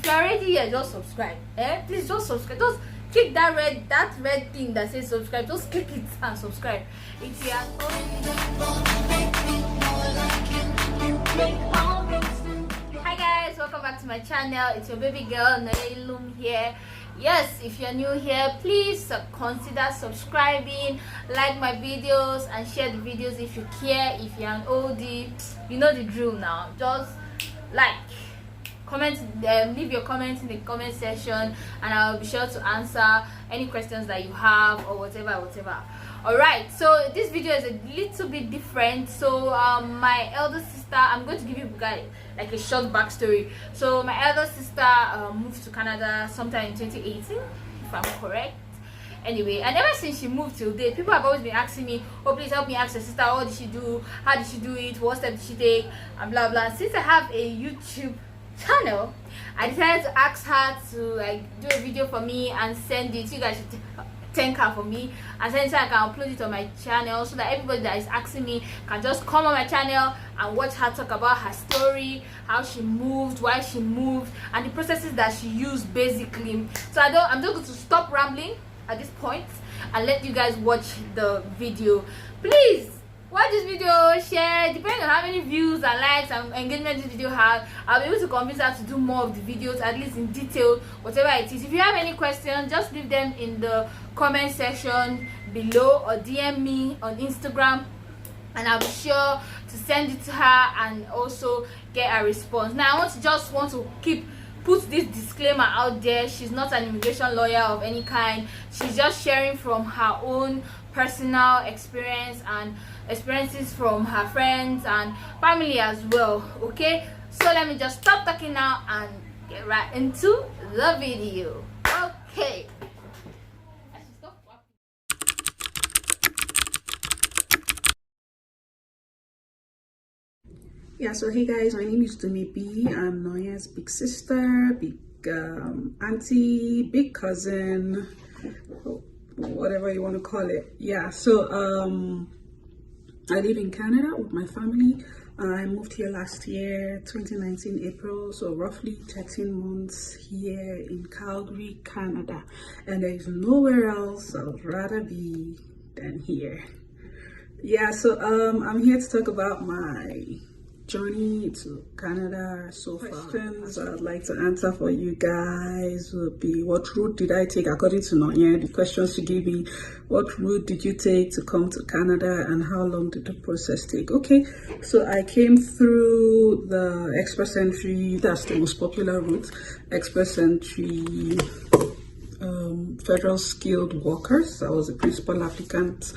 you're already here, just subscribe. Please just subscribe. Just click that red thing that says subscribe. Just click it and subscribe. If you are Hi guys, welcome back to my channel. It's your baby girl Nonyeloom here. Yes, if you're new here, please consider subscribing, like my videos, and share the videos if you care. If you're an oldie, you know the drill now. Just like, comment, leave your comments in the comment section, and I'll be sure to answer any questions that you have or whatever. All right, so this video is a little bit different. So my elder sister, I'm going to give you guys like a short backstory. So my elder sister moved to Canada sometime in 2018, if I'm correct. Anyway, and ever since she moved till date, people have always been asking me, oh please help me ask her sister, what did she do, how did she do it, what step did she take, and blah blah. Since I have a YouTube channel, I decided to ask her to like do a video for me and send it. You guys should thank her for me and send it so I can upload it on my channel, so that everybody that is asking me can just come on my channel and watch her talk about her story, how she moved, why she moved, and the processes that she used basically. So I'm just going to stop rambling at this point and let you guys watch the video. Please watch this video, share, depending on how many views and likes and engagement this video has, I'll be able to convince her to do more of the videos, at least in detail, whatever it is. If you have any questions, just leave them in the comment section below or DM me on Instagram, and I'll be sure to send it to her and also get a response. Now I just want to put this disclaimer out there. She's not an immigration lawyer of any kind. She's just sharing from her own personal experience and experiences from her friends and family as well. Okay, so let me just stop talking now and get right into the video. Okay. Yeah, so hey guys, my name is Dumibi. I'm Nonye's big sister, big auntie, big cousin, whatever you want to call it. Yeah, so I live in Canada with my family. I moved here last year, 2019 April, so roughly 13 months here in Calgary, Canada, and there is nowhere else I would rather be than here. Yeah, so I'm here to talk about my journey to Canada so far. Questions I'd like to answer for you guys would be, what route did I take according to Nonye? The questions she gave me, what route did you take to come to Canada and how long did the process take? Okay, so I came through the express entry, that's the most popular route, express entry, federal skilled workers. I was a principal applicant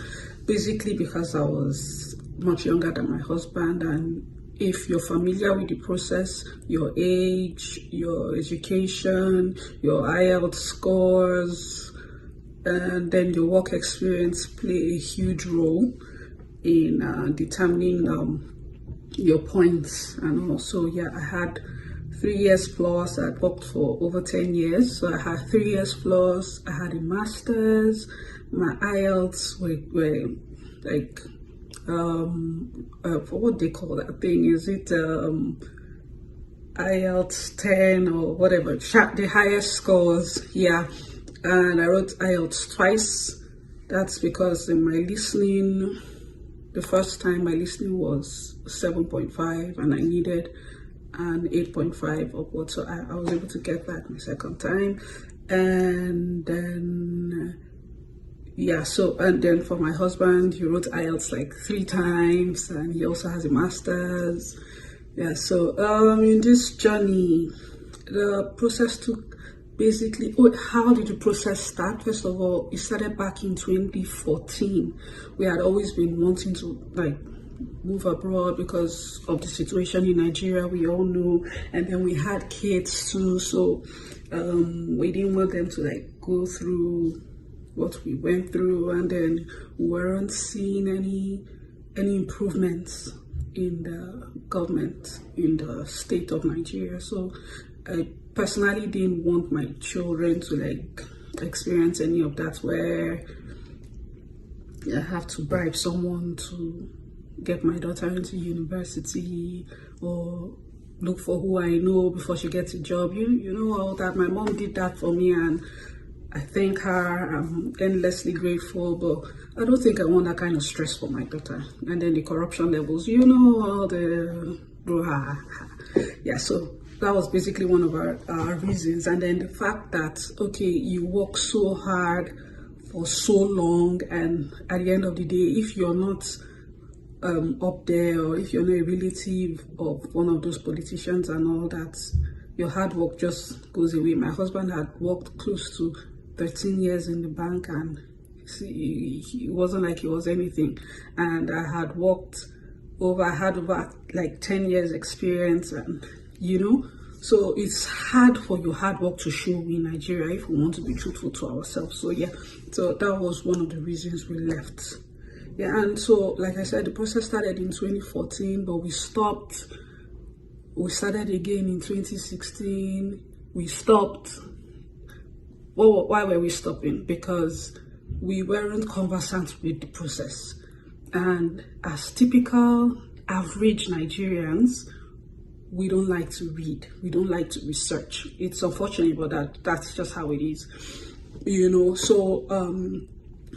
basically because I was much younger than my husband, and if you're familiar with the process, your age, your education, your IELTS scores, and then your work experience play a huge role in determining your points. And also, yeah, I had 3 years plus. I'd worked for over 10 years, so I had 3 years plus. I had a master's. My IELTS were like for what they call that thing, is it IELTS 10 or whatever, the highest scores. Yeah, and I wrote IELTS twice. That's because in my listening, the first time my listening was 7.5 and I needed an 8.5 upward, so I was able to get that the second time. And then yeah, so, and then for my husband, he wrote IELTS like 3 times, and he also has a master's. Yeah, so in this journey, the process took basically, how did the process start? First of all, it started back in 2014. We had always been wanting to like move abroad because of the situation in Nigeria, we all know, and then we had kids too, so we didn't want them to like go through what we went through, and then we weren't seeing any improvements in the government in the state of Nigeria. So I personally didn't want my children to like experience any of that, where I have to bribe someone to get my daughter into university, or look for who I know before she gets a job. You know all that. My mom did that for me, and I thank her. I'm endlessly grateful, but I don't think I want that kind of stress for my daughter. And then the corruption levels, you know, all the yeah. So that was basically one of our reasons. And then the fact that, okay, you work so hard for so long, and at the end of the day, if you're not up there, or if you're not a relative of one of those politicians and all that, your hard work just goes away. My husband had worked close to 13 years in the bank, and it wasn't like it was anything. And I had had over like 10 years experience, and so it's hard for your hard work to show in Nigeria if we want to be truthful to ourselves. So yeah, so that was one of the reasons we left. Yeah, and so like I said, the process started in 2014, but we stopped. We started again in 2016. We stopped. Well, why were we stopping? Because we weren't conversant with the process. And as typical average Nigerians, we don't like to read. We don't like to research. It's unfortunate, but that's just how it is. So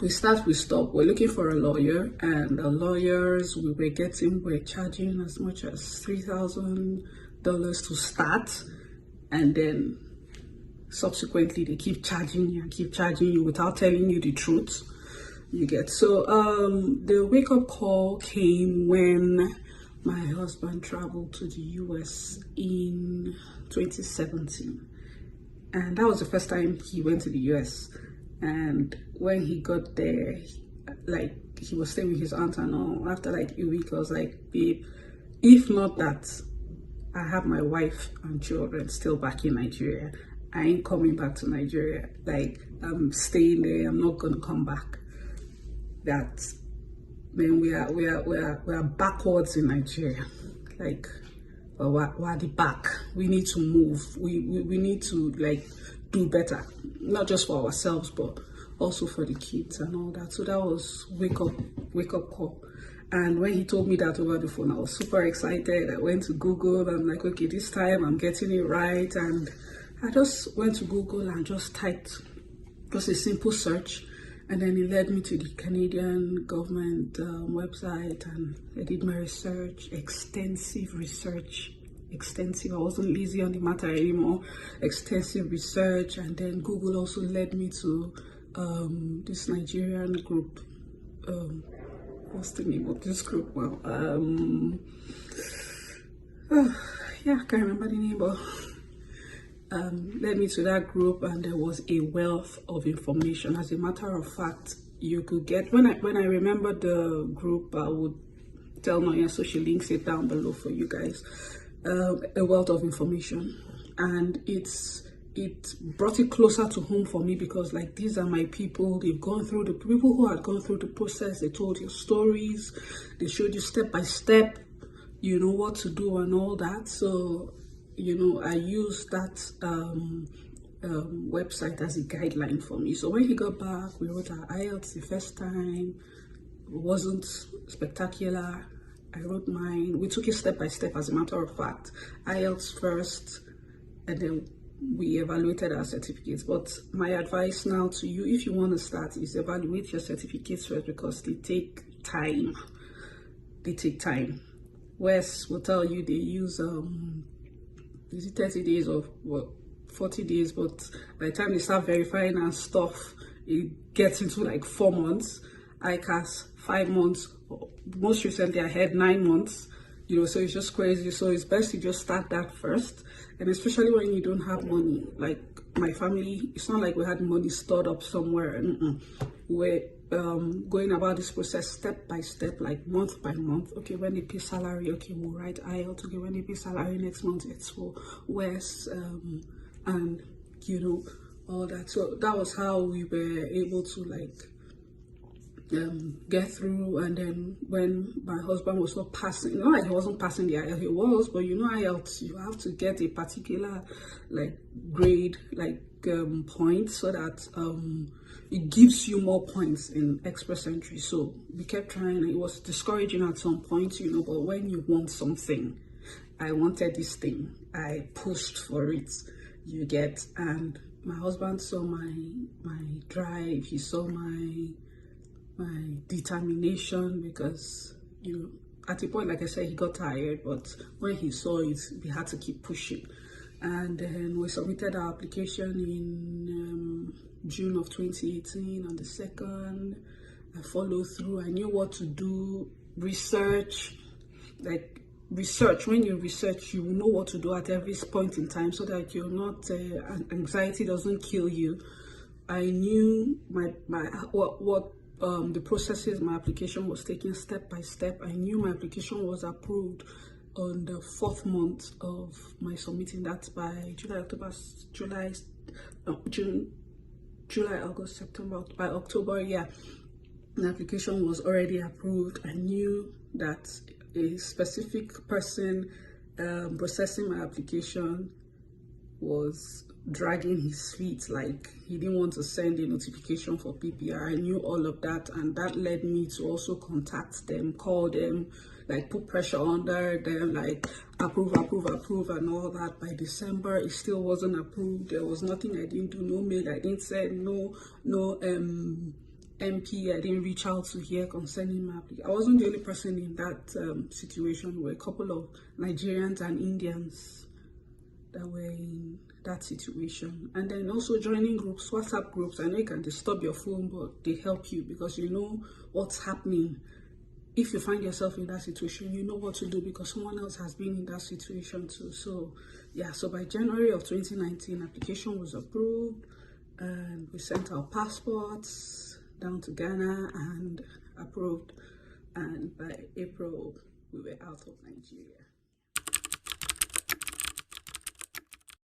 we stop. We're looking for a lawyer, and the lawyers we're charging as much as $3,000 to start, and then subsequently they keep charging you without telling you the truth. You get. So the wake-up call came when my husband traveled to the US in 2017, and that was the first time he went to the US. And when he got there, like, he was staying with his aunt and all. After like a week, I was like, babe, if not that I have my wife and children still back in Nigeria, I ain't coming back to Nigeria. Like, I'm staying there. I'm not gonna come back. That, man, we are backwards in Nigeria. Like, we're at the back. We need to move. We need to like do better, not just for ourselves, but also for the kids and all that. So that was wake up call. And when he told me that over the phone, I was super excited. I went to Google. I'm like, okay, this time I'm getting it right. And I just went to Google and just typed just a simple search, and then it led me to the Canadian government website, and I did my research, extensive research. I wasn't lazy on the matter anymore. Extensive research. And then Google also led me to this Nigerian group. What's the name of this group? Well, yeah, I can't remember the name, but led me to that group, and there was a wealth of information. As a matter of fact, you could get, when I remember the group, I would tell Nonya, so she links it down below for you guys. A wealth of information, and it brought it closer to home for me, because like, these are my people. They've gone through, the people who had gone through the process. They told you stories, they showed you step by step, what to do and all that. So I used that website as a guideline for me. So when he got back, we wrote our IELTS the first time. It wasn't spectacular. I wrote mine. We took it step by step, as a matter of fact. IELTS first, and then we evaluated our certificates. But my advice now to you, if you want to start, is evaluate your certificates first, because they take time. Wes will tell you they use is it 30 days or what, 40 days, but by the time they start verifying and stuff, it gets into like 4 months. ICAS 5 months. Most recently I had 9 months. So it's just crazy. So it's best to just start that first, and especially when you don't have money. Like my family, it's not like we had money stored up somewhere. We're going about this process step by step, like month by month. Okay, when they pay salary, okay, we'll write IELTS. Okay, when they pay salary next month, it's for West, and all that. So that was how we were able to like get through. And then when my husband was not passing, not like he wasn't passing the IELTS, he was, but IELTS, you have to get a particular like grade, like point, so that it gives you more points in express entry. So we kept trying. It was discouraging at some point, but when you want something I wanted this thing. I pushed for it, you get. And my husband saw my drive. He saw my determination, because at a point, like I said, he got tired, but when he saw it, we had to keep pushing. And then we submitted our application in June of 2018. On the 2nd, I followed through. I knew what to do. Research. When you research, you will know what to do at every point in time, so that you're not anxiety doesn't kill you. I knew the processes my application was taking step by step. I knew my application was approved on the 4th month of my submitting. That's by July, August, September. By October, yeah, the application was already approved. I knew that a specific person processing my application was dragging his feet, like he didn't want to send a notification for PPR. I knew all of that, and that led me to also contact them, call them, like put pressure under them, like approve and all that. By December, it still wasn't approved. There was nothing I didn't do, no mail I didn't send, no MP I didn't reach out to here concerning my application. I wasn't the only person in that situation. There were a couple of Nigerians and Indians that were in that situation. And then also joining groups, WhatsApp groups. I know it can disturb your phone, but they help you because you know what's happening. If you find yourself in that situation, you know what to do because someone else has been in that situation too. So yeah, so by January of 2019, application was approved and we sent our passports down to Ghana and approved. And by April, we were out of Nigeria.